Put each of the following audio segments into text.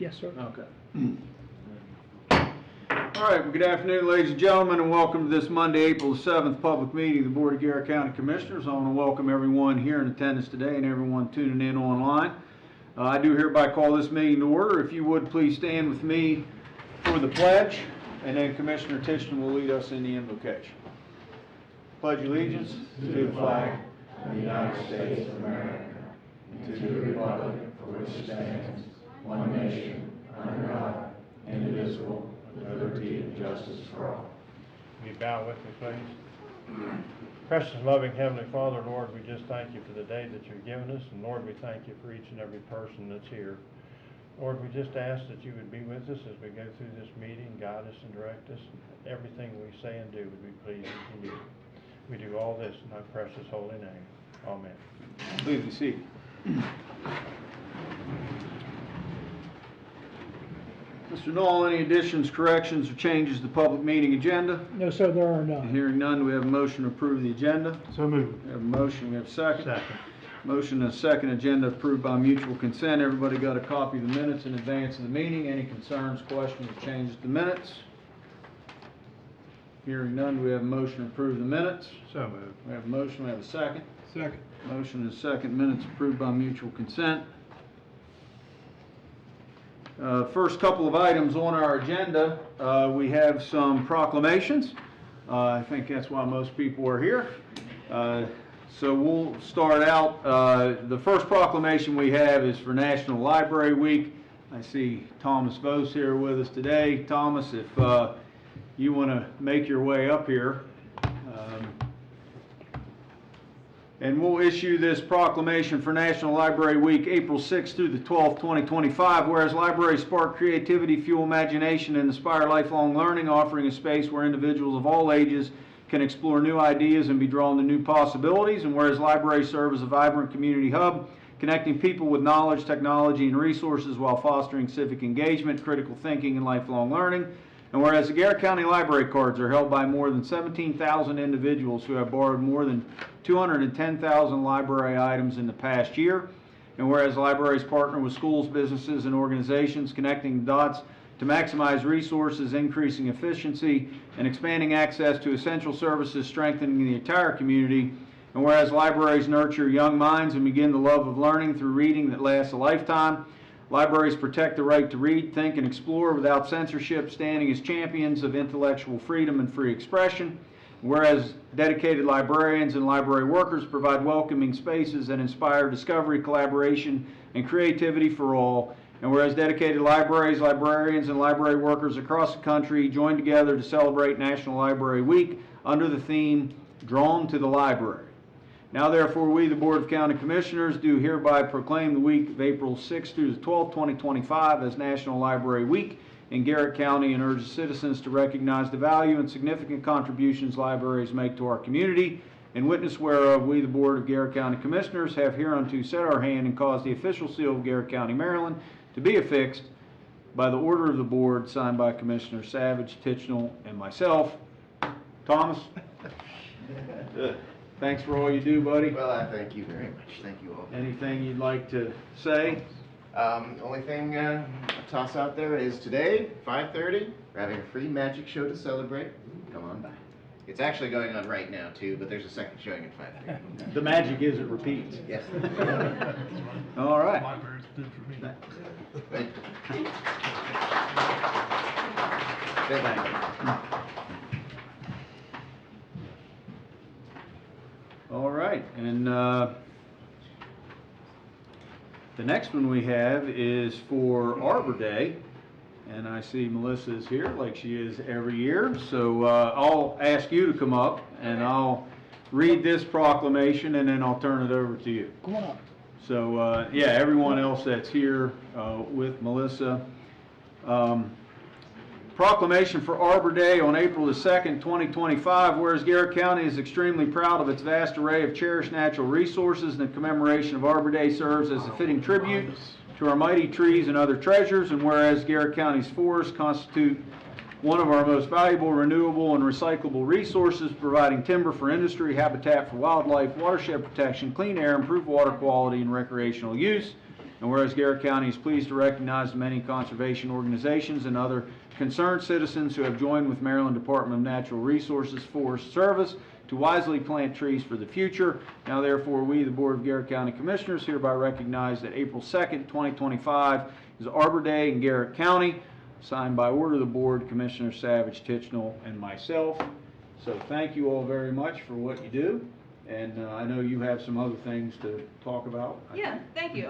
Yes, sir. Okay. All right, well, good afternoon, ladies and gentlemen, and welcome to this Monday, April the 7th public meeting of the Board of Garrett County Commissioners. I want to welcome everyone here in attendance today and everyone tuning in online. I do hereby call this meeting to order. If you would please stand with me for the pledge, and then Commissioner Tishman will lead us in the invocation. Pledge allegiance to the flag of the United States of America, and to the republic for which it stands, one nation, under God, indivisible, with liberty and justice for all. Will you bow with me, please? Precious and loving Heavenly Father, Lord, we just thank you for the day that you've given us, and Lord, we thank you for each and every person that's here. Lord, we just ask that you would be with us as we go through this meeting, guide us and direct us, and everything we say and do would be pleasing to you. We do all this in thy precious holy name. Amen. Please be seated. Mr. Knoll, any additions, corrections, or changes to the public meeting agenda? No, sir, there are none. Hearing none, do we have a motion to approve the agenda? So moved. We have a motion, we have a second. Second. Motion and a second, agenda approved by mutual consent. Everybody got a copy of the minutes in advance of the meeting. Any concerns, questions, or changes to the minutes? Hearing none, do we have a motion to approve the minutes? So moved. We have a motion, we have a second. Second. Motion and a second, minutes approved by mutual consent. First couple of items on our agenda, we have some proclamations. I think that's why most people are here. So we'll start out. The first proclamation we have is for National Library Week. I see Thomas Vos here with us today. Thomas, if you want to make your way up here. And we'll issue this proclamation for National Library Week, April 6th through the 12th, 2025. Whereas libraries spark creativity, fuel imagination, and inspire lifelong learning, offering a space where individuals of all ages can explore new ideas and be drawn to new possibilities. And whereas libraries serve as a vibrant community hub, connecting people with knowledge, technology, and resources while fostering civic engagement, critical thinking, and lifelong learning. And whereas the Garrett County Library cards are held by more than 17,000 individuals who have borrowed more than 210,000 library items in the past year. And whereas libraries partner with schools, businesses, and organizations, connecting the dots to maximize resources, increasing efficiency, and expanding access to essential services, strengthening the entire community. And whereas libraries nurture young minds and begin the love of learning through reading that lasts a lifetime. Libraries protect the right to read, think, and explore without censorship, standing as champions of intellectual freedom and free expression. Whereas dedicated librarians and library workers provide welcoming spaces that inspire discovery, collaboration, and creativity for all. And whereas dedicated libraries, librarians, and library workers across the country join together to celebrate National Library Week under the theme, Drawn to the Library. Now therefore, we, the Board of County Commissioners, do hereby proclaim the week of April 6th through the 12th, 2025 as National Library Week in Garrett County, and urge citizens to recognize the value and significant contributions libraries make to our community. In witness whereof, we, the Board of Garrett County Commissioners, have hereunto set our hand and caused the official seal of Garrett County, Maryland, to be affixed by the order of the Board, signed by Commissioner Savage, Tichenal, and myself. Thomas? Thanks for all you do, buddy. Well, I thank you very much. Thank you all. Anything you'd like to say? Only thing I'll toss out there is today, 5:30, we're having a free magic show to celebrate. Come on by. It's actually going on right now, too, but there's a second showing at 5:30. The magic is it repeats. Yes. All right. Library's good for me. Thank you. All right, and the next one we have is for Arbor Day, and I see Melissa is here like she is every year, so I'll ask you to come up and I'll read this proclamation and then I'll turn it over to you. Come on up. So yeah, everyone else that's here with Melissa. Proclamation for Arbor Day on April the 2nd, 2025. Whereas Garrett County is extremely proud of its vast array of cherished natural resources, and the commemoration of Arbor Day serves as a fitting tribute to our mighty trees and other treasures. And whereas Garrett County's forests constitute one of our most valuable renewable and recyclable resources, providing timber for industry, habitat for wildlife, watershed protection, clean air, improved water quality, and recreational use. And whereas Garrett County is pleased to recognize the many conservation organizations and other concerned citizens who have joined with Maryland Department of Natural Resources Forest Service to wisely plant trees for the future. Now therefore, we, the Board of Garrett County Commissioners, hereby recognize that April 2nd, 2025 is Arbor Day in Garrett County, signed by order of the Board, Commissioner Savage, Tichenor, and myself. So thank you all very much for what you do. And I know you have some other things to talk about. Yeah, thank you.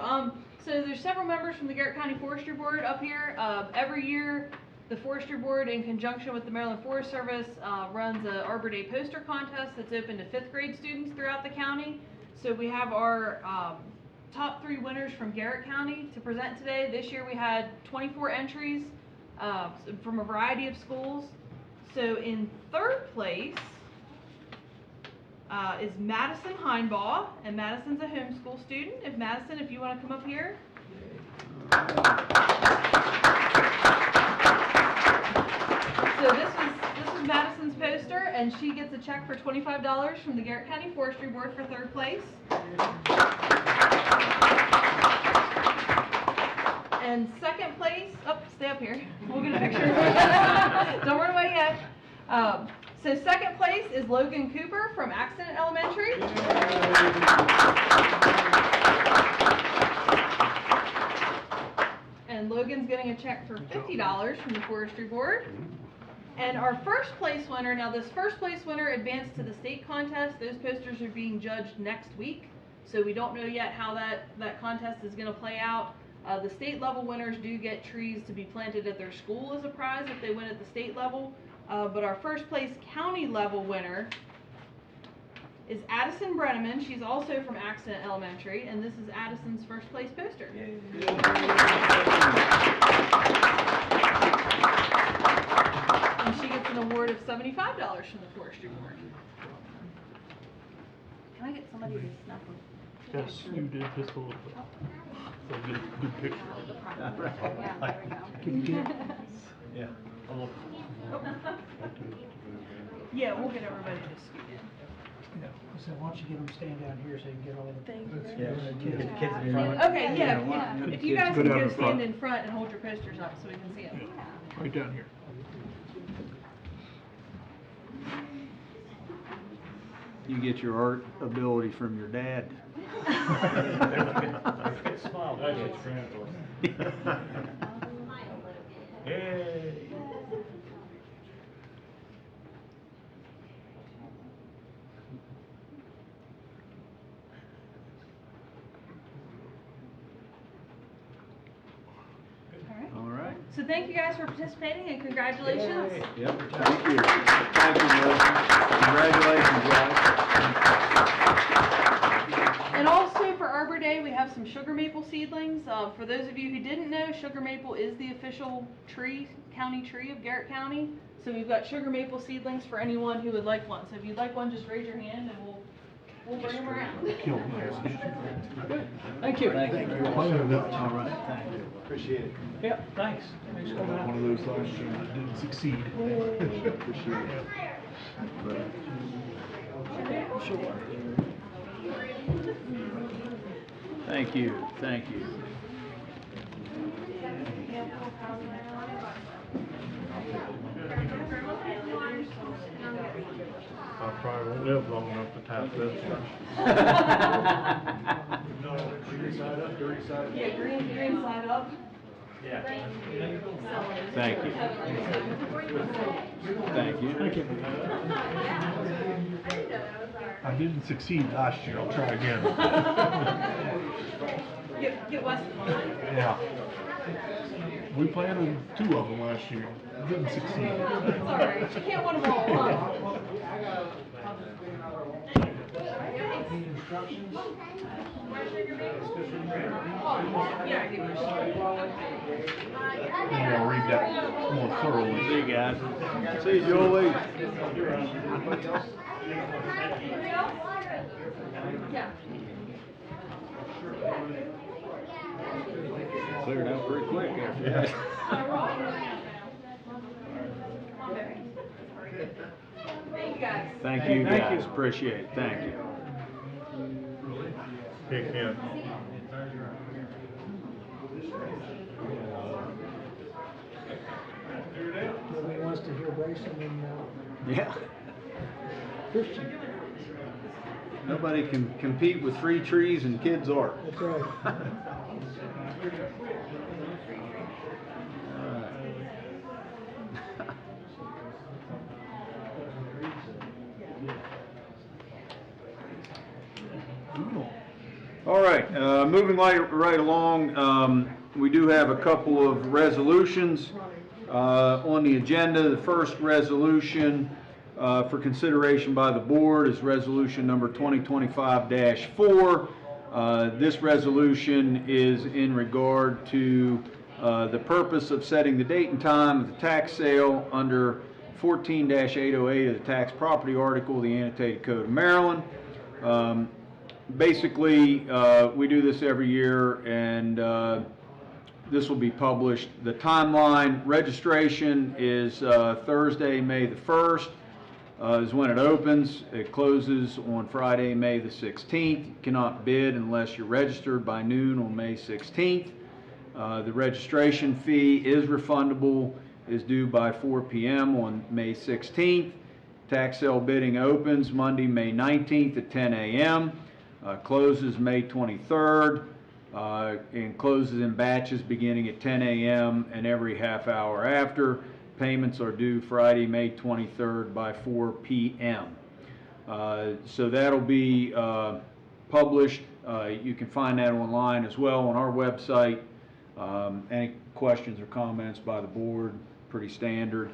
So there's several members from the Garrett County Forestry Board up here. Every year, the Forestry Board, in conjunction with the Maryland Forest Service, runs a Arbor Day poster contest that's open to 5th grade students throughout the county. So we have our top 3 winners from Garrett County to present today. This year we had 24 entries from a variety of schools. So in 3rd place is Madison Heinbaugh, and Madison's a homeschool student. If you want to come up here. So this is Madison's poster, and she gets a check for $25 from the Garrett County Forestry Board for 3rd place. And 2nd place, stay up here. We'll get a picture. Don't run away yet. So 2nd place is Logan Cooper from Accident Elementary. And Logan's getting a check for $50 from the Forestry Board. And our 1st place winner, now this 1st place winner advanced to the state contest. Those posters are being judged next week. So we don't know yet how that contest is going to play out. The state level winners do get trees to be planted at their school as a prize if they win at the state level. But our 1st place county level winner is Addison Brenneman. She's also from Accident Elementary, and this is Addison's 1st place poster. And she gets an award of $75 from the Forestry Board. Can I get somebody to snap them? Yes, you did just a little bit. So good picture. Yeah, there we go. Can you get it? Yeah. Yeah, we'll get everybody to scoot in. Yeah. So why don't you get them stand down here so you can get all the Thank things. you. Yeah. Get the kids in front. Okay, yeah, if you guys Go can down go in front. stand in front and hold your posters up so we can see them. Right down here. You get your art ability from your dad. Smile. Yay. All right. So thank you guys for participating and congratulations. Yep, thank you. Thank you, Melissa. Congratulations, guys. And also for Arbor Day, we have some sugar maple seedlings. For those of you who didn't know, sugar maple is the official county tree of Garrett County. So we've got sugar maple seedlings for anyone who would like one. So if you'd like one, just raise your hand and we'll bring them around. Thank you. Thank you. All right, thank you. Appreciate it. Yep, thanks. Thanks for coming out. One of those last year that didn't succeed. Appreciate it. Sure. Thank you, thank you. I probably won't live long enough to tap this one. Yeah, green side up. Thank you. Thank you. Thank you. I didn't succeed last year. I'll try again. Get Wes. Yeah. We planted 2 of them last year. Didn't succeed. Sorry, you can't want them all. Huh? Yeah, I give you Maybe I'll read that more thoroughly. See you guys. See you, Julie. Yeah. Cleared out pretty quick after that. Thank you guys. Thank you Thank guys, you. appreciate it, thank you. Hey, Ken. Yeah. Christian. Nobody can compete with free trees and kids' art. That's right. All right, moving right along, we do have a couple of resolutions on the agenda. The first resolution for consideration by the board is resolution number 2025-4. This resolution is in regard to the purpose of setting the date and time of the tax sale under 14-808 of the tax property article of the annotated code of Maryland. Basically, we do this every year, and this will be published. The timeline registration is Thursday, May the 1st. Is when it opens. It closes on Friday, May the 16th. You cannot bid unless you're registered by noon on May 16th. The registration fee is refundable, is due by 4 p.m. on May 16th. Tax sale bidding opens Monday, May 19th at 10 a.m. Closes May 23rd, and closes in batches beginning at 10 a.m. and every half hour after. Payments are due Friday, May 23rd by 4 p.m. So that'll be published. You can find that online as well on our website. Any questions or comments by the board, pretty standard.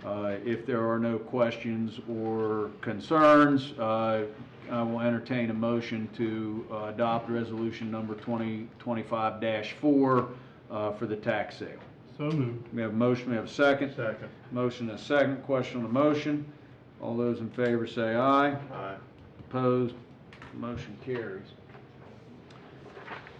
If there are no questions or concerns, I will entertain a motion to adopt resolution number 2025-4 for the tax sale. So moved. We have a motion, we have a second. Second. Motion and a second. Question on the motion. All those in favor say aye. Aye. Opposed? Motion carries.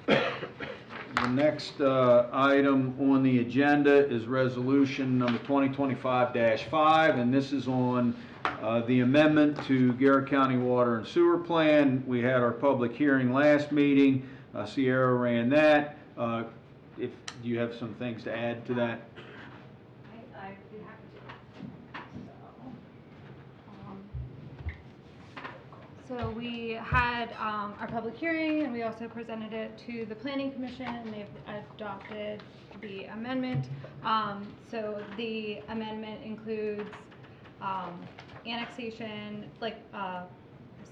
The next item on the agenda is resolution number 2025-5, and this is on the amendment to Garrett County Water and Sewer Plan. We had our public hearing last meeting. Sierra ran that. If you have some things to add to that. I'd be happy to. So we had our public hearing, and we also presented it to the Planning Commission, and they've adopted the amendment. So the amendment includes annexation, like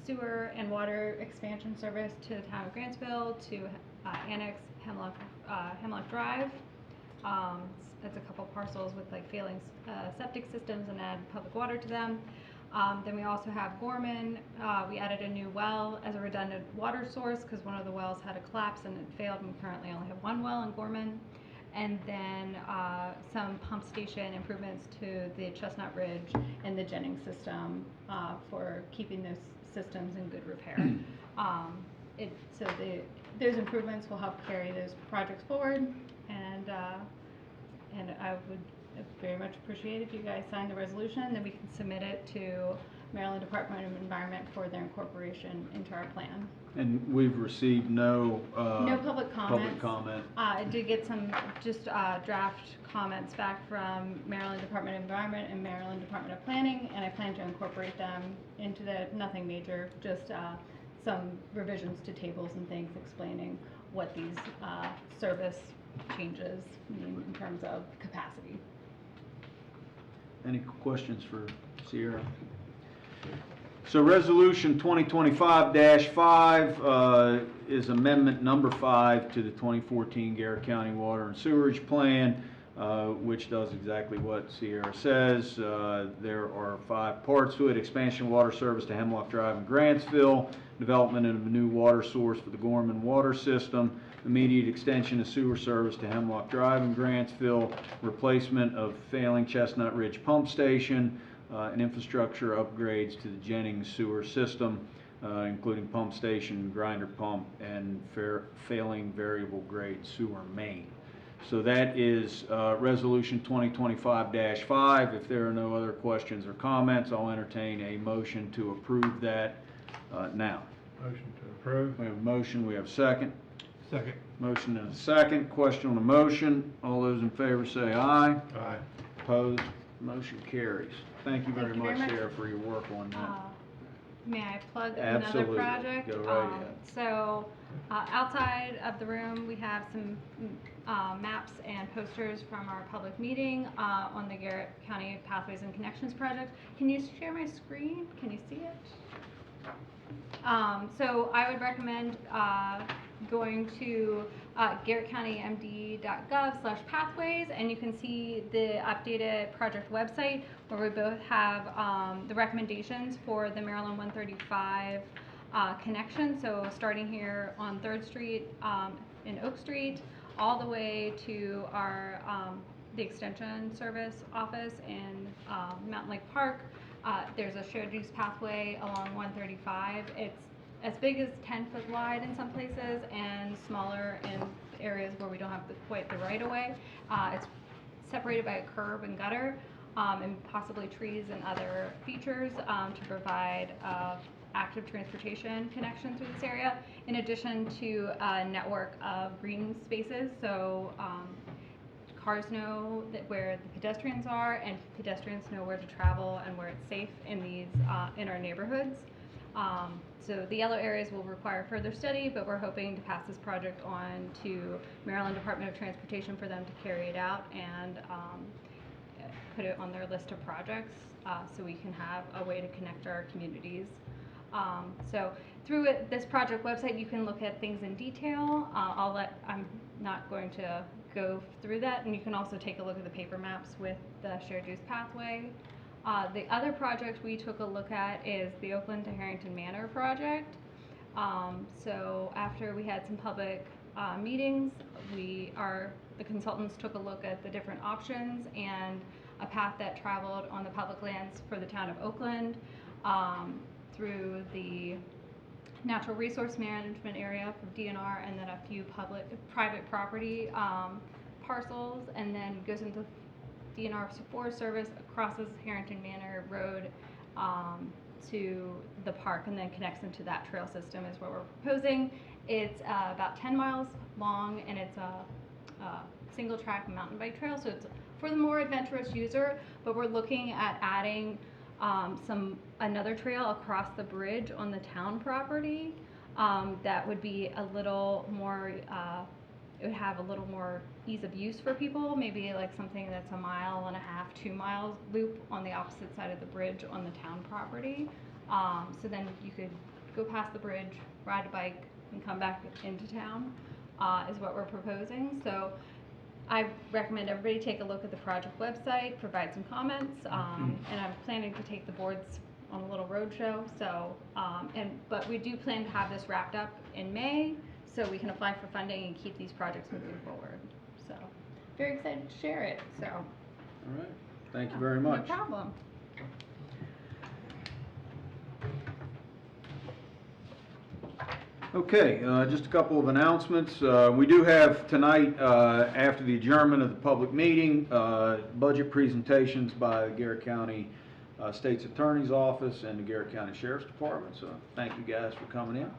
sewer and water expansion service to the town of Grantsville to annex Hemlock Drive. It's a couple parcels with like failing septic systems and add public water to them. Then we also have Gorman. We added a new well as a redundant water source because one of the wells had a collapse and it failed, and we currently only have one well in Gorman. And then some pump station improvements to the Chestnut Ridge and the Jennings system for keeping those systems in good repair. Those improvements will help carry those projects forward, and I would very much appreciate if you guys sign the resolution, then we can submit it to Maryland Department of Environment for their incorporation into our plan. And we've received no public comments. I did get some just draft comments back from Maryland Department of Environment and Maryland Department of Planning, and I plan to incorporate them into nothing major, just some revisions to tables and things explaining what these service changes mean in terms of capacity. Any questions for Sierra? So resolution 2025-5 is amendment number 5 to the 2014 Garrett County Water and Sewerage Plan, which does exactly what Sierra says. There are 5 parts to it: expansion of water service to Hemlock Drive and Grantsville, development of a new water source for the Gorman water system, immediate extension of sewer service to Hemlock Drive and Grantsville, replacement of failing Chestnut Ridge pump station, and infrastructure upgrades to the Jennings sewer system, including pump station, grinder pump, and failing variable grade sewer main. So that is resolution 2025-5. If there are no other questions or comments, I'll entertain a motion to approve that now. Motion to approve. We have a motion, we have a second. Second. Motion and a second. Question on the motion. All those in favor say aye. Aye. Opposed? Motion carries. Thank you very Thank you very much, much. Sarah, for your work on that. May I plug Absolutely. another project? Go right ahead. So, outside of the room, we have some maps and posters from our public meeting on the Garrett County Pathways and Connections project. Can you share my screen? Can you see it? So I would recommend going to garrettcountymd.gov/pathways, and you can see the updated project website where we both have the recommendations for the Maryland 135 connection. So starting here on 3rd Street in Oak Street, all the way to our the Extension Service office in Mountain Lake Park. There's a shared use pathway along 135. It's as big as 10 foot wide in some places and smaller in areas where we don't have quite the right of way. It's separated by a curb and gutter and possibly trees and other features to provide active transportation connection through this area, in addition to a network of green spaces. So cars know where the pedestrians are, and pedestrians know where to travel and where it's safe in these in our neighborhoods. So the yellow areas will require further study, but we're hoping to pass this project on to Maryland Department of Transportation for them to carry it out and put it on their list of projects so we can have a way to connect our communities. So through this project website, you can look at things in detail. I'm not going to go through that, and you can also take a look at the paper maps with the shared use pathway. The other project we took a look at is the Oakland to Harrington Manor project. So after we had some public meetings, the consultants took a look at the different options and a path that traveled on the public lands for the town of Oakland through the natural resource management area for DNR, and then a few private property parcels, and then goes into DNR Forest Service, crosses Harrington Manor Road to the park, and then connects into that trail system is what we're proposing. It's about 10 miles long, and it's a single track mountain bike trail, so it's for the more adventurous user, but we're looking at adding another trail across the bridge on the town property that would be a little more it would have a little more ease of use for people, maybe like something that's 1.5 miles, 2 miles loop on the opposite side of the bridge on the town property. So then you could go past the bridge, ride a bike, and come back into town is what we're proposing. So I recommend everybody take a look at the project website, provide some comments, and I'm planning to take the boards on a little road show. So, but we do plan to have this wrapped up in May, so we can apply for funding and keep these projects moving forward. So, very excited to share it. So, All right. Thank you very much. No problem. Okay, just a couple of announcements. We do have tonight, after the adjournment of the public meeting, budget presentations by the Garrett County State's Attorney's Office and the Garrett County Sheriff's Department, so thank you guys for coming in.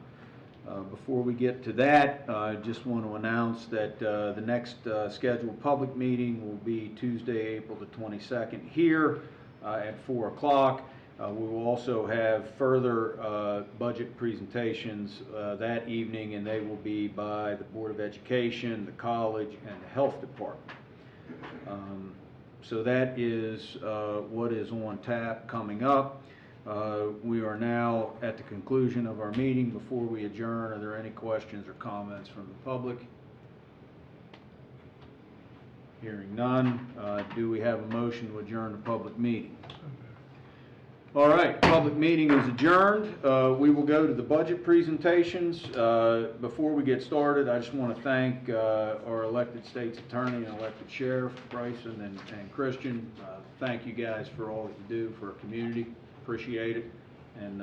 Before we get to that, I just want to announce that the next scheduled public meeting will be Tuesday, April the 22nd here at 4 o'clock. We will also have further budget presentations that evening, and they will be by the Board of Education, the college, and the Health Department. So that is what is on tap coming up. We are now at the conclusion of our meeting. Before we adjourn, are there any questions or comments from the public? Hearing none, do we have a motion to adjourn the public meeting? All right, public meeting is adjourned. We will go to the budget presentations. Before we get started, I just want to thank our elected state's attorney and elected sheriff, Bryson and Christian. Thank you guys for all that you do for our community. Appreciate it. And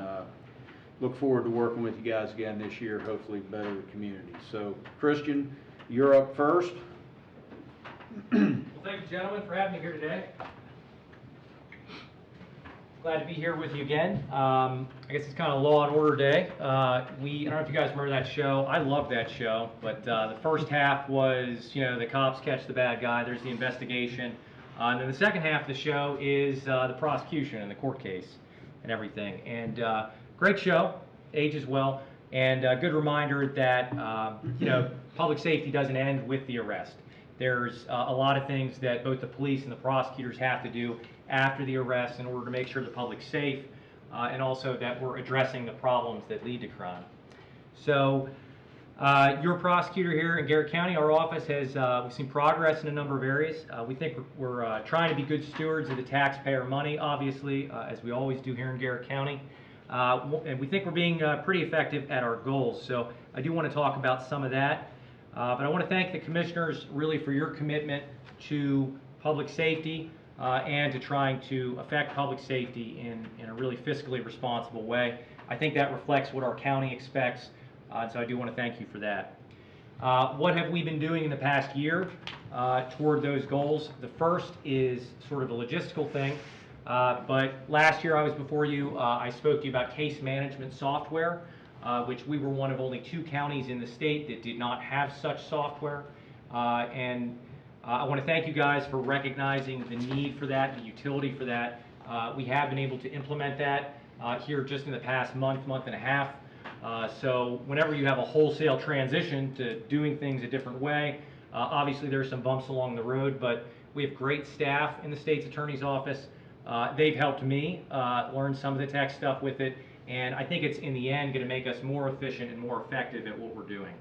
look forward to working with you guys again this year, hopefully better the community. So, Christian, you're up first. Well, thank you, gentlemen, for having me here today. Glad to be here with you again. I guess it's kind of Law and Order Day. I don't know if you guys remember that show. I love that show, but the first half was, the cops catch the bad guy. There's the investigation. And then the second half of the show is the prosecution and the court case and everything. And great show, ages well, and a good reminder that public safety doesn't end with the arrest. There's a lot of things that both the police and the prosecutors have to do after the arrest in order to make sure the public's safe, and also that we're addressing the problems that lead to crime. So your prosecutor here in Garrett County, our office has we've seen progress in a number of areas. We think we're trying to be good stewards of the taxpayer money, obviously, as we always do here in Garrett County. And we think we're being pretty effective at our goals. So I do want to talk about some of that. But I want to thank the commissioners really for your commitment to public safety and to trying to affect public safety in a really fiscally responsible way. I think that reflects what our county expects. So I do want to thank you for that. What have we been doing in the past year toward those goals? The first is sort of a logistical thing. But last year I was before you, I spoke to you about case management software, which we were one of only 2 counties in the state that did not have such software. And I want to thank you guys for recognizing the need for that, the utility for that. We have been able to implement that here just in the past month and a half. So whenever you have a wholesale transition to doing things a different way, obviously there's some bumps along the road, but we have great staff in the state's attorney's office. They've helped me learn some of the tech stuff with it, and I think it's in the end going to make us more efficient and more effective at what we're doing.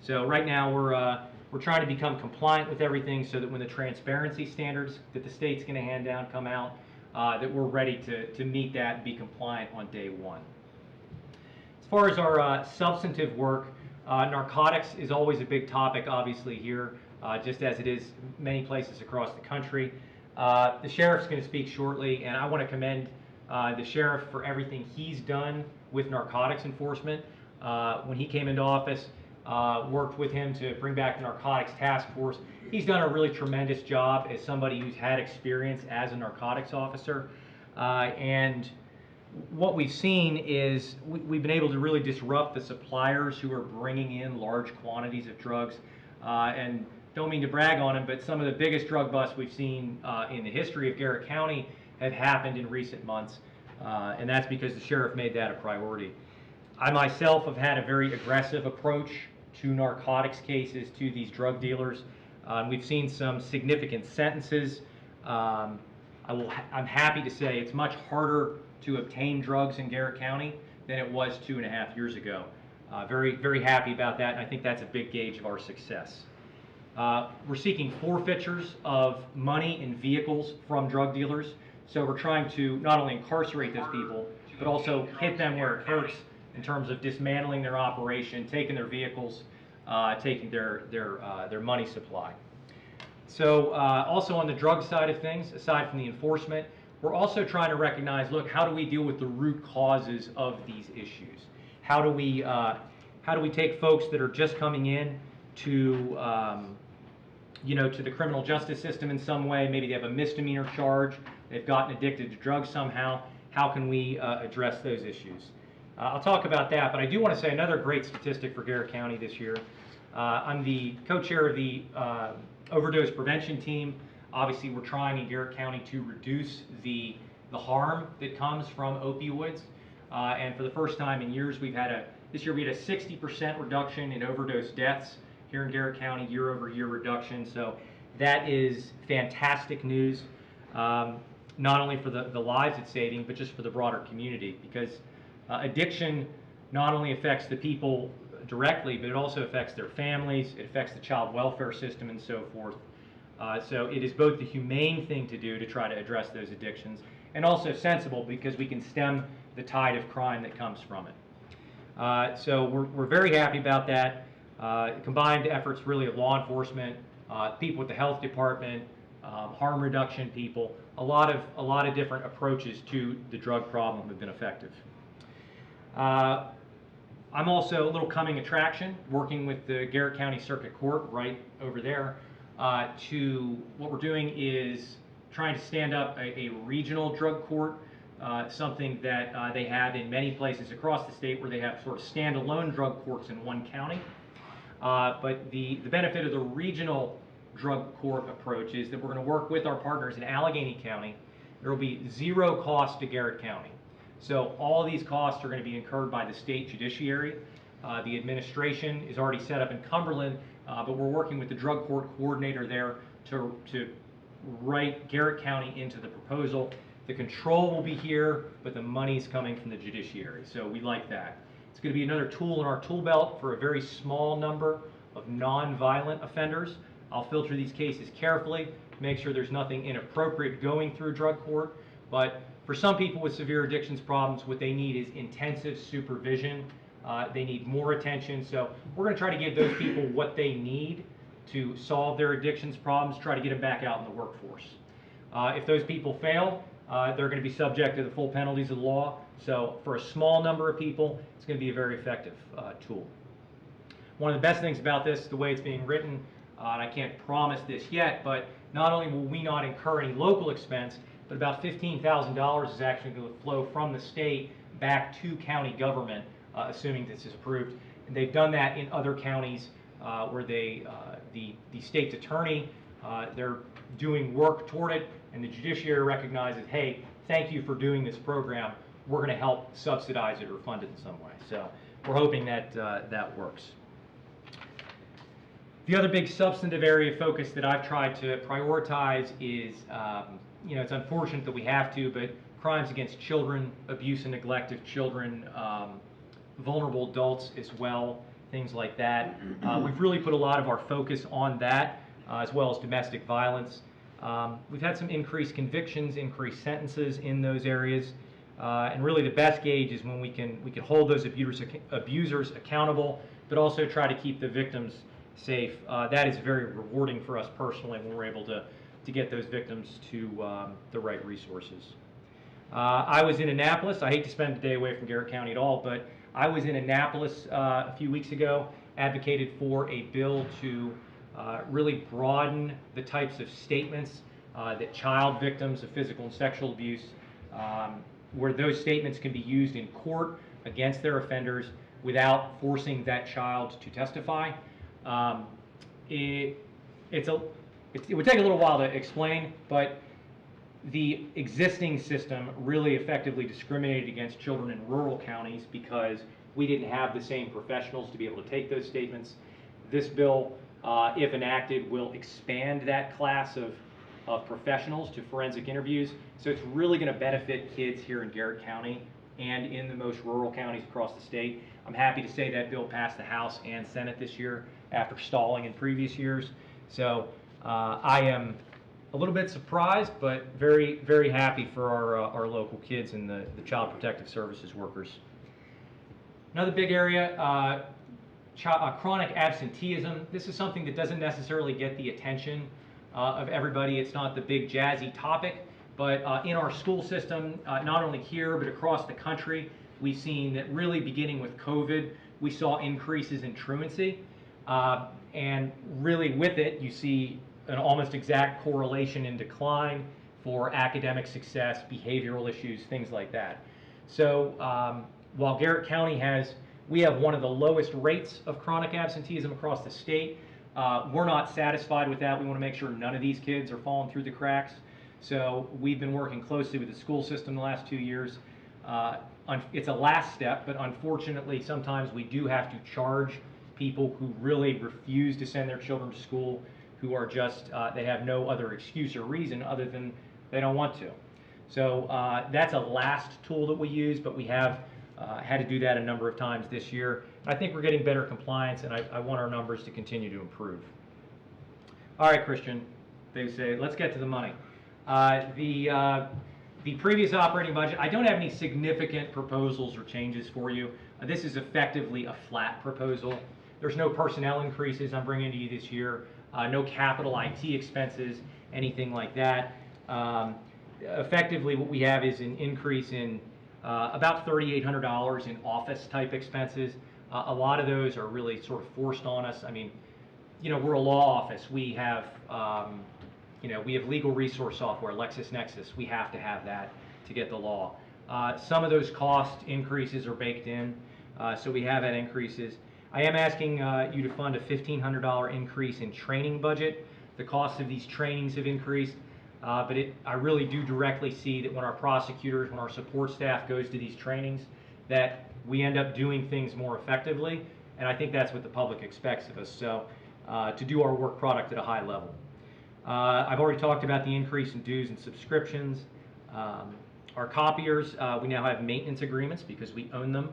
So right now we're trying to become compliant with everything so that when the transparency standards that the state's going to hand down come out, that we're ready to meet that and be compliant on day one. As far as our substantive work, narcotics is always a big topic, obviously, here, just as it is many places across the country. The sheriff's going to speak shortly, and I want to commend the sheriff for everything he's done with narcotics enforcement. When he came into office, worked with him to bring back the narcotics task force. He's done a really tremendous job as somebody who's had experience as a narcotics officer. And what we've seen is we've been able to really disrupt the suppliers who are bringing in large quantities of drugs. And don't mean to brag on them, but some of the biggest drug busts we've seen in the history of Garrett County have happened in recent months. And that's because the sheriff made that a priority. I myself have had a very aggressive approach to narcotics cases, to these drug dealers. We've seen some significant sentences. I'm happy to say it's much harder to obtain drugs in Garrett County than it was 2.5 years ago. Very, very happy about that, and I think that's a big gauge of our success. We're seeking forfeitures of money and vehicles from drug dealers, so we're trying to not only incarcerate those people, but also hit them where it hurts in terms of dismantling their operation, taking their vehicles, taking their money supply. So also on the drug side of things, aside from the enforcement, we're also trying to recognize, look, how do we deal with the root causes of these issues? How do we take folks that are just coming in to to the criminal justice system in some way? Maybe they have a misdemeanor charge, they've gotten addicted to drugs somehow. How can we address those issues? I'll talk about that, but I do want to say another great statistic for Garrett County this year. I'm the co-chair of the overdose prevention team. Obviously, we're trying in Garrett County to reduce the harm that comes from opioids. And for the first time in years, this year we had a 60% reduction in overdose deaths here in Garrett County, year-over-year reduction. So that is fantastic news, not only for the lives it's saving, but just for the broader community, because addiction not only affects the people directly, but it also affects their families, it affects the child welfare system and so forth. So it is both the humane thing to do to try to address those addictions, and also sensible because we can stem the tide of crime that comes from it. So we're very happy about that. Combined efforts really of law enforcement, people with the health department, harm reduction people, a lot of different approaches to the drug problem have been effective. I'm also a little coming attraction, working with the Garrett County Circuit Court right over there. What we're doing is trying to stand up a regional drug court, something that they have in many places across the state where they have sort of standalone drug courts in one county. But the benefit of the regional drug court approach is that we're going to work with our partners in Allegheny County. There will be zero cost to Garrett County. So all of these costs are going to be incurred by the state judiciary. The administration is already set up in Cumberland, but we're working with the drug court coordinator there to write Garrett County into the proposal. The control will be here, but the money's coming from the judiciary, so we like that. It's going to be another tool in our tool belt for a very small number of non-violent offenders. I'll filter these cases carefully, make sure there's nothing inappropriate going through drug court, but for some people with severe addictions problems, what they need is intensive supervision. They need more attention, so we're going to try to give those people what they need to solve their addictions problems, try to get them back out in the workforce. If those people fail, they're going to be subject to the full penalties of the law. So for a small number of people, it's going to be a very effective tool. One of the best things about this, the way it's being written, and I can't promise this yet, but not only will we not incur any local expense, but about $15,000 is actually going to flow from the state back to county government, assuming this is approved. And they've done that in other counties where the state's attorney, they're doing work toward it, and the judiciary recognizes, hey, thank you for doing this program. We're going to help subsidize it or fund it in some way. So we're hoping that that works. The other big substantive area of focus that I've tried to prioritize is, it's unfortunate that we have to, but crimes against children, abuse and neglect of children, vulnerable adults as well, things like that. We've really put a lot of our focus on that, as well as domestic violence. We've had some increased convictions, increased sentences in those areas, and really the best gauge is when we can hold those abusers accountable, but also try to keep the victims safe. That is very rewarding for us personally when we're able to get those victims to the right resources. I was in Annapolis. I hate to spend a day away from Garrett County at all, but I was in Annapolis a few weeks ago, advocated for a bill to really broaden the types of statements that child victims of physical and sexual abuse, where those statements can be used in court against their offenders without forcing that child to testify. It would take a little while to explain, but the existing system really effectively discriminated against children in rural counties because we didn't have the same professionals to be able to take those statements. This bill, if enacted, will expand that class of professionals to forensic interviews. So it's really going to benefit kids here in Garrett County and in the most rural counties across the state. I'm happy to say that bill passed the House and Senate this year after stalling in previous years. So I am a little bit surprised, but very, very happy for our local kids and the Child Protective Services workers. Another big area, chronic absenteeism. This is something that doesn't necessarily get the attention of everybody. It's not the big jazzy topic, but in our school system, not only here, but across the country, we've seen that really beginning with COVID, we saw increases in truancy. And really with it, you see an almost exact correlation in decline for academic success, behavioral issues, things like that. So while Garrett County we have one of the lowest rates of chronic absenteeism across the state, we're not satisfied with that. We want to make sure none of these kids are falling through the cracks. So we've been working closely with the school system the last 2 years. It's a last step, but unfortunately sometimes we do have to charge people who really refuse to send their children to school, who are just, they have no other excuse or reason other than they don't want to. So that's a last tool that we use, but we have had to do that a number of times this year. I think we're getting better compliance, and I want our numbers to continue to improve. All right, Christian, they say, let's get to the money. The previous operating budget, I don't have any significant proposals or changes for you. This is effectively a flat proposal. There's no personnel increases I'm bringing to you this year, no capital IT expenses, anything like that. Effectively, what we have is an increase in about $3,800 in office type expenses. A lot of those are really sort of forced on us. I mean, we're a law office. We have, we have legal resource software, LexisNexis. We have to have that to get the law. Some of those cost increases are baked in, so we have had increases. I am asking you to fund a $1,500 increase in training budget. the cost of these trainings have increased, but I really do directly see that when our prosecutors, when our support staff goes to these trainings, that we end up doing things more effectively, and I think that's what the public expects of us, so to do our work product at a high level. I've already talked about the increase in dues and subscriptions. Our copiers, we now have maintenance agreements because we own them,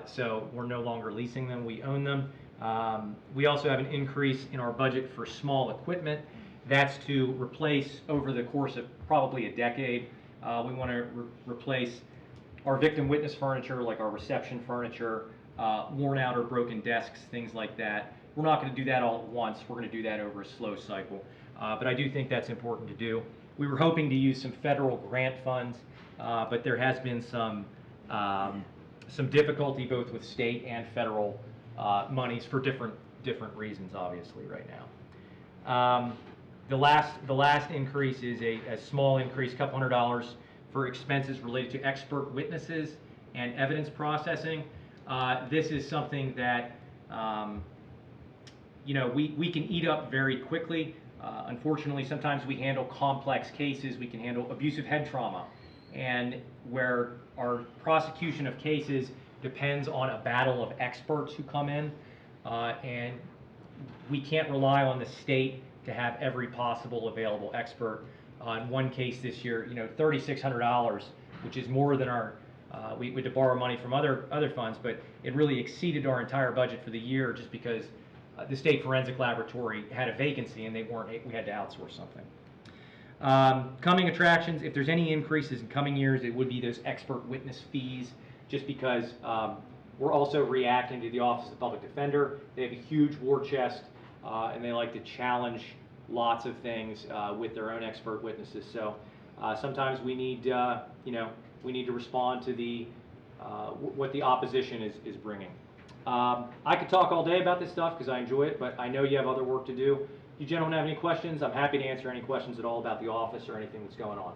so we're no longer leasing them, we own them. We also have an increase in our budget for small equipment. That's to replace, over the course of probably a decade, we want to replace our victim witness furniture, like our reception furniture, worn out or broken desks, things like that. We're not going to do that all at once. We're going to do that over a slow cycle. But I do think that's important to do. We were hoping to use some federal grant funds, but there has been some difficulty both with state and federal monies for different reasons, obviously, right now. The last increase is a small increase, a couple $100 for expenses related to expert witnesses and evidence processing. This is something that we can eat up very quickly. Unfortunately, sometimes we handle complex cases. We can handle abusive head trauma, and where our prosecution of cases depends on a battle of experts who come in, and we can't rely on the state to have every possible available expert. On one case this year, $3,600, which is more than our, we had to borrow money from other funds, but it really exceeded our entire budget for the year just because the state forensic laboratory had a vacancy and we had to outsource something. Coming attractions, if there's any increases in coming years, it would be those expert witness fees, just because we're also reacting to the Office of the Public Defender. They have a huge war chest, and they like to challenge lots of things with their own expert witnesses. So sometimes we need, we need to respond to what the opposition is bringing. I could talk all day about this stuff because I enjoy it, but I know you have other work to do. You gentlemen have any questions? I'm happy to answer any questions at all about the office or anything that's going on.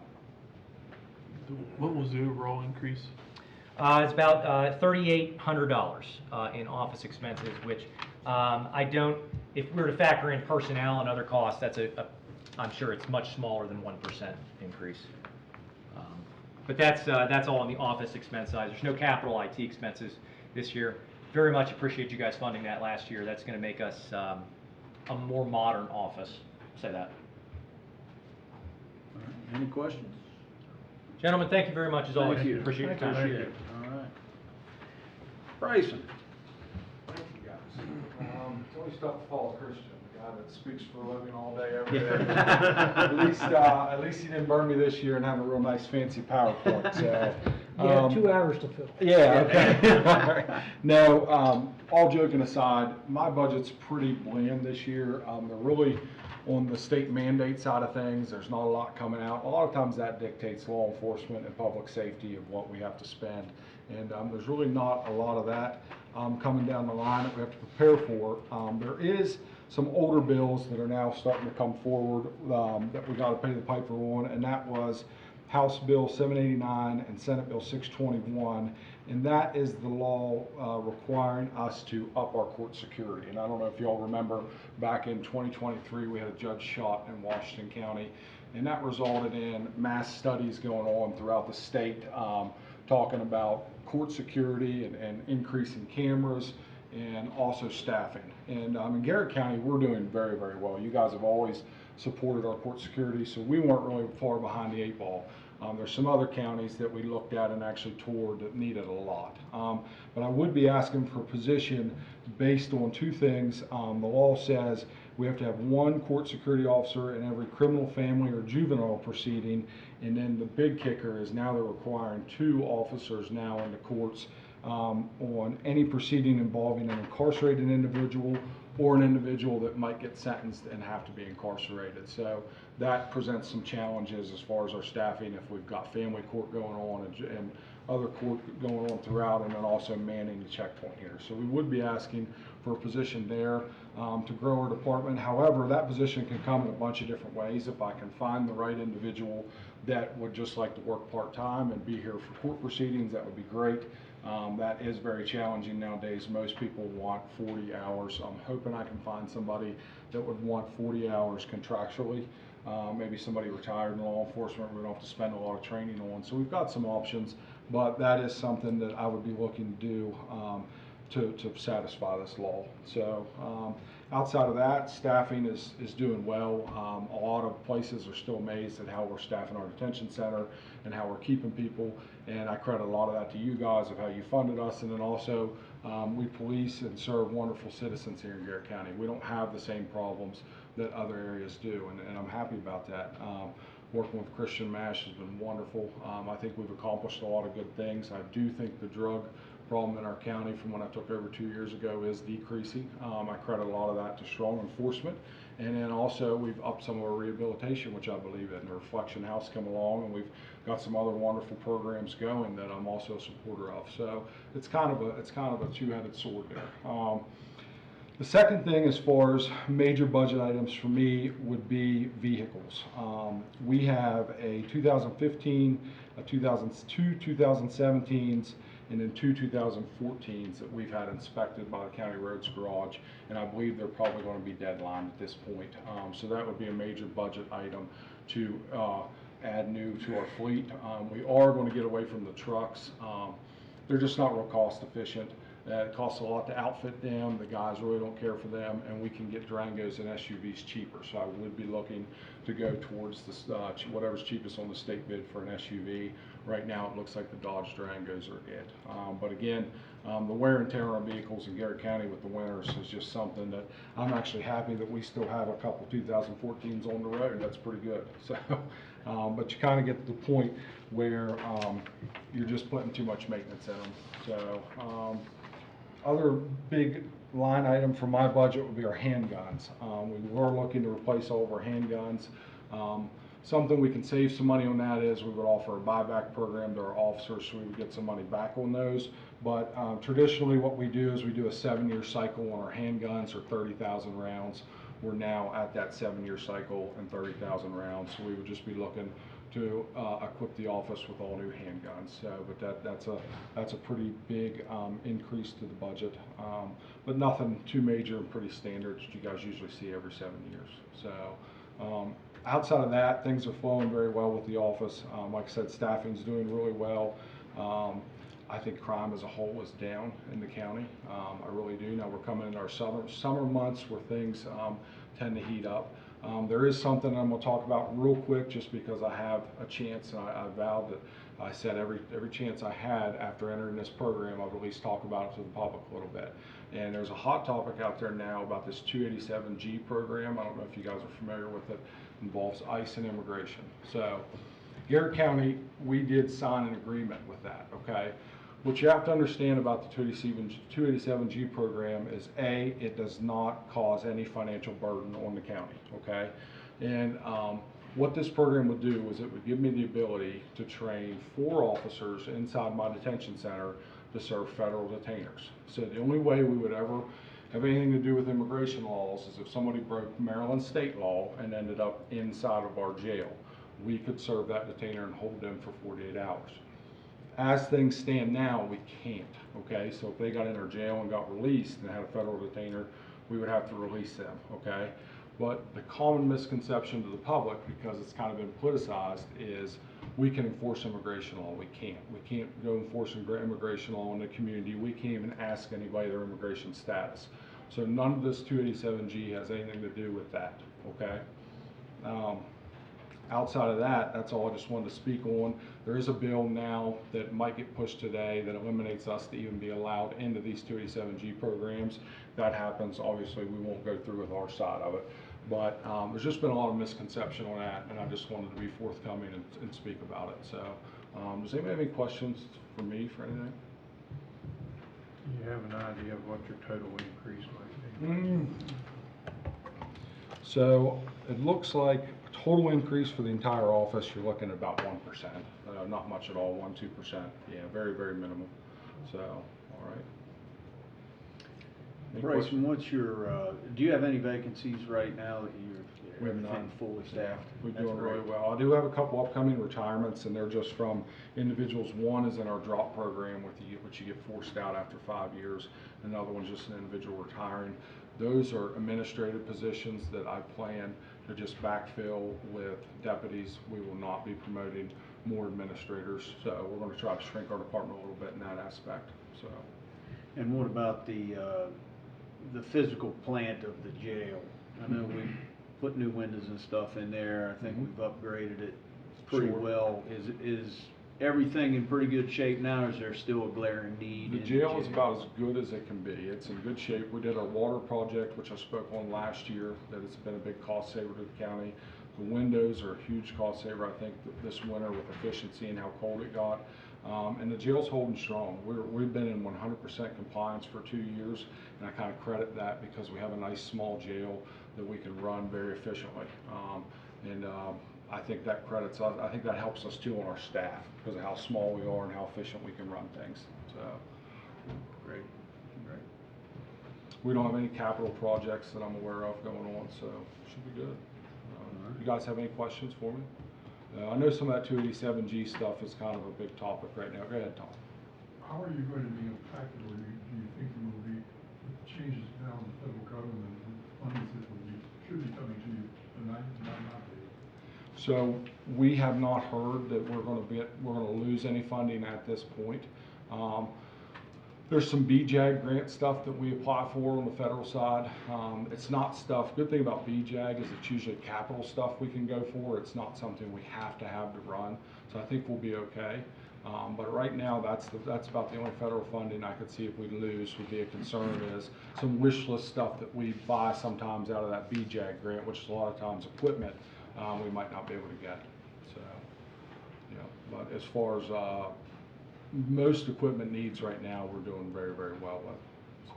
What was the overall increase? It's about $3,800 in office expenses, which if we were to factor in personnel and other costs, I'm sure it's much smaller than 1% increase. But that's all on the office expense side. There's no capital IT expenses this year. Very much appreciate you guys funding that last year. That's going to make us a more modern office. Say that. All right. Any questions? Gentlemen, thank you very much as always. Thank you. Appreciate your time. Appreciate it. All right. Bryson. Thank you, guys. It's always tough to follow a Christian, the guy that speaks for a living all day, every day. At least he didn't burn me this year and have a real nice fancy PowerPoint. So, You have 2 hours to fill. yeah, okay. No, all joking aside, my budget's pretty bland this year. They're really on the state mandate side of things. There's not a lot coming out. A lot of times that dictates law enforcement and public safety of what we have to spend. And there's really not a lot of that coming down the line that we have to prepare for. There is some older bills that are now starting to come forward that we got to pay the piper on, and that was House Bill 789 and Senate Bill 621, and that is the law requiring us to up our court security. And I don't know if you all remember, back in 2023 we had a judge shot in Washington County, and that resulted in mass studies going on throughout the state talking about court security and increasing cameras and also staffing. And in Garrett County we're doing very, very well. You guys have always supported our court security, so we weren't really far behind the 8 ball. There's some other counties that we looked at and actually toured that needed a lot. But I would be asking for a position based on 2 things. The law says we have to have 1 court security officer in every criminal, family, or juvenile proceeding, and then the big kicker is now they're requiring 2 officers now in the courts on any proceeding involving an incarcerated individual or an individual that might get sentenced and have to be incarcerated. So that presents some challenges as far as our staffing if we've got family court going on and other court going on throughout, and then also manning the checkpoint here. So we would be asking for a position there to grow our department. However, that position can come in a bunch of different ways. If I can find the right individual that would just like to work part-time and be here for court proceedings, that would be great. That is very challenging nowadays. Most people want 40 hours. I'm hoping I can find somebody that would want 40 hours contractually. Maybe somebody retired in law enforcement we don't have to spend a lot of training on. So we've got some options, but that is something that I would be looking to do to satisfy this law. So outside of that, staffing is doing well. A lot of places are still amazed at how we're staffing our detention center and how we're keeping people, and I credit a lot of that to you guys of how you funded us, and then also we police and serve wonderful citizens here in Garrett County. We don't have the same problems that other areas do, and I'm happy about that. Working with Christian Mash has been wonderful. I think we've accomplished a lot of good things. I do think the drug problem in our county from when I took over 2 years ago is decreasing. I credit a lot of that to strong enforcement, and then also we've upped some of our rehabilitation, which I believe in. The Reflection House come along, and we've got some other wonderful programs going that I'm also a supporter of. So it's kind of a two-headed sword there. The second thing, as far as major budget items for me, would be vehicles. We have a 2015, a 2002 2017s, and then two 2014s that we've had inspected by the County Roads Garage, and I believe they're probably going to be deadlined at this point. So that would be a major budget item to add new to our fleet. We are going to get away from the trucks. They're just not real cost efficient. It costs a lot to outfit them. The guys really don't care for them, and we can get Durangos and SUVs cheaper. So I would be looking to go towards this, whatever's cheapest on the state bid for an SUV. Right now, it looks like the Dodge Durangos are it. But again, the wear and tear on vehicles in Garrett County with the winters is just something that I'm actually happy that we still have a couple 2014s on the road. That's pretty good. So, but you kind of get to the point where you're just putting too much maintenance in them. So. Other big line item for my budget would be our handguns. We were looking to replace all of our handguns. Something we can save some money on that is we would offer a buyback program to our officers, so we would get some money back on those. But traditionally what we do is we do a 7-year cycle on our handguns, or 30,000 rounds. We're now at that 7-year cycle and 30,000 rounds, so we would just be looking to equip the office with all new handguns. So, but that's a pretty big increase to the budget, but nothing too major and pretty standard that you guys usually see every 7 years. So outside of that, things are flowing very well with the office. Like I said, staffing's doing really well. I think crime as a whole is down in the county. I really do. Now we're coming into our summer months where things tend to heat up. There is something I'm going to talk about real quick, just because I have a chance, and I vowed that I said every chance I had after entering this program, I'd at least talk about it to the public a little bit. And there's a hot topic out there now about this 287G program. I don't know if you guys are familiar with it. It involves ICE and immigration. So Garrett County, we did sign an agreement with that, okay? What you have to understand about the 287G program is A, it does not cause any financial burden on the county, okay? And what this program would do is it would give me the ability to train 4 officers inside my detention center to serve federal detainers. So the only way we would ever have anything to do with immigration laws is if somebody broke Maryland state law and ended up inside of our jail. We could serve that detainer and hold them for 48 hours. As things stand now, we can't, okay? So if they got in our jail and got released and had a federal detainer, we would have to release them, okay? But the common misconception to the public, because it's kind of been politicized, is we can enforce immigration law. We can't. We can't go enforce immigration law in the community. We can't even ask anybody their immigration status. So none of this 287G has anything to do with that, okay? Outside of that, that's all I just wanted to speak on. There is a bill now that might get pushed today that eliminates us to even be allowed into these 287G programs. If that happens, obviously we won't go through with our side of it. But there's just been a lot of misconception on that, and I just wanted to be forthcoming and speak about it. So does anybody have any questions for me for anything? Do you have an idea of what your total increase might be? So it looks like a Total increase for the entire office, you're looking at about 1%, not much at all, 1-2%. Yeah, very, very minimal. So, all right. Any Bryson, what's your, do you have any vacancies right now that We have everything none. fully staffed? We're That's doing really great. well. I do have a couple upcoming retirements, and they're just from individuals. One is in our drop program with you, which you get forced out after 5 years. Another one's just an individual retiring. Those are administrative positions that I plan to just backfill with deputies. We will not be promoting more administrators, so we're going to try to shrink our department a little bit in that aspect. So, And what about the physical plant of the jail? I know we put new windows and stuff in there. I think we've upgraded it pretty Sure. well. Is everything in pretty good shape now, or is there still a glaring need? the in jail is about as good as it can be. It's in good shape. We did our water project, which I spoke on last year, that it's been a big cost saver to the county. The windows are a huge cost saver, I think, this winter with efficiency and how cold it got. And the jail's holding strong. We've been in 100% compliance for 2 years, and I kind of credit that because we have a nice small jail that we can run very efficiently. I think that credits us. I think that helps us too on our staff because of how small we are and how efficient we can run things. So, Great, great. we don't have any capital projects that I'm aware of going on, so it should be good. You guys have any questions for me? I know some of that 287G stuff is kind of a big topic right now. Go ahead, Tom. How are you going to be impacted, or do you think you will be, with changes now in the federal government, and funds that should be coming to you, but might not be? So we have not heard that we're going to lose any funding at this point. There's some BJAG grant stuff that we apply for on the federal side. It's not stuff, good thing about BJAG is it's usually capital stuff we can go for. It's not something we have to run. So I think we'll be okay. But right now, that's about the only federal funding I could see if we lose would be a concern is some wish list stuff that we buy sometimes out of that BJAG grant, which is a lot of times equipment we might not be able to get. So, yeah, but as far as most equipment needs right now, we're doing very, very well with. So,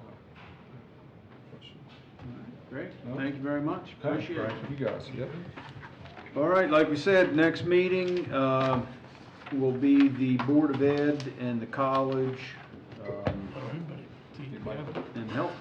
Great, No? thank you very much. okay, Appreciate it. you guys, yep. All right, like we said, next meeting will be the Board of Ed and the college Everybody, and health